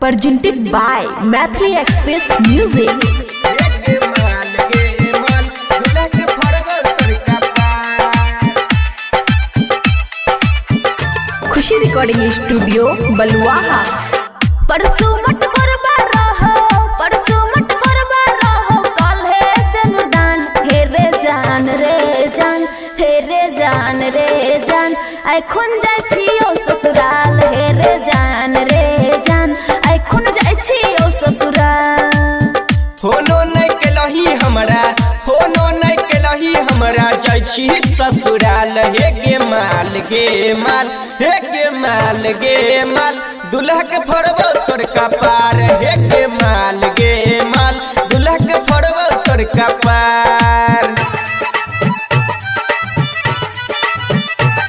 presented by Mathli Express Music. Khushi recording studio Baluaha. परसों मत करबा रहो, परसों मत करबा रहो, कल है से मुदान। हे रे जान रे जान, हे रे जान रे जान, आई खुन जाय छियो ससुराल। हे रे जान रे जान, आई खुन जाय छियो ससुराल। होनो नहीं केलही हमरा, होनो नहीं केलही हमरा, जाय छी ससुराल। हे गे माल गे माल, हे गे माल गे माल, दुल्हा के फड़बो तोर कपार। हे गे माल गे माल, दुल्हा के फड़बो तोर कपार।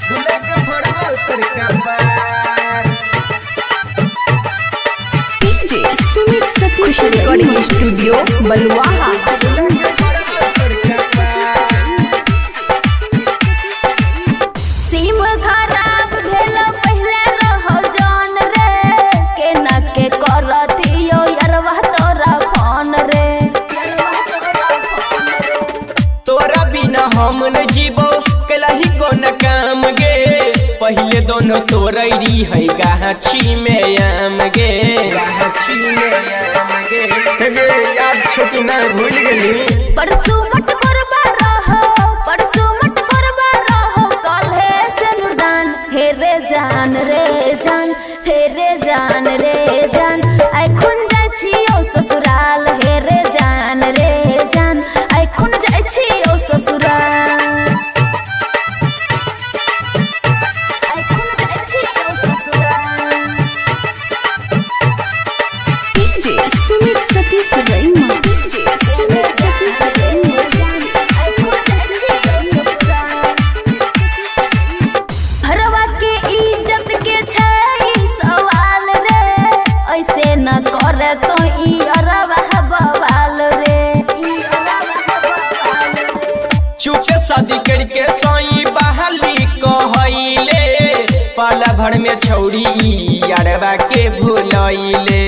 दुल्हा के फड़बो तोर कपार। डीजे सुमित सतीश। खुशी रिकॉर्डिंग स्टूडियो बलुआहा। सिम खराब भेल पहले रहो जान रे, केना के करतियो यारवा तोरा फोन रे। तोरा बिना हम न जीवो, कलही कोन काम गे। पहले दोनों तोरैरी है गाछी में आम गे, गाछी में आम गे। गे याद छोटी ना भूल गेली। परसों मत करबा रहो, परसों मत करबा रहो, कल है से मुदान। हे रे जान रे जान, हे रे जान रे जान, आई खुन जाय छियो ससुराल। हे रे जान रे जान, आई खुन जाय छियो ससुराल। आई खुन जाय छियो ससुराल। डीजे सुमित सतीश रईमा। डीजे सुमित सतीश रईमा। आई खुन जाय छियो ससुराल। भरवा के इज्जत के छै सवाल रे, ऐसे न करे तो ई अरवा बवाल रे, ई अरवा बवाल रे। चुप शादी करके सोई बहाली कहैले, पाला भर में छौड़ी यारवा के भुलैले,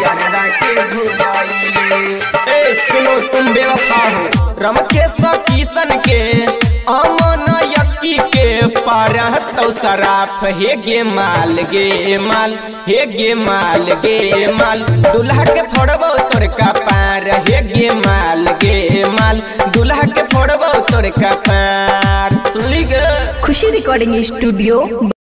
यारवा के भुलैले। ए सुनो तुम बेवफा हो, रम के किशन के अमन यक्की के पारा तो सराफ। हे गे माल गे माल, हे गे माल गे माल, दुल्हा के फोड़बो तोर कपार। हे गे माल गे माल, दुल्हा के फोड़बो तोर कपार। सुनली गे। खुशी रिकॉर्डिंग स्टूडियो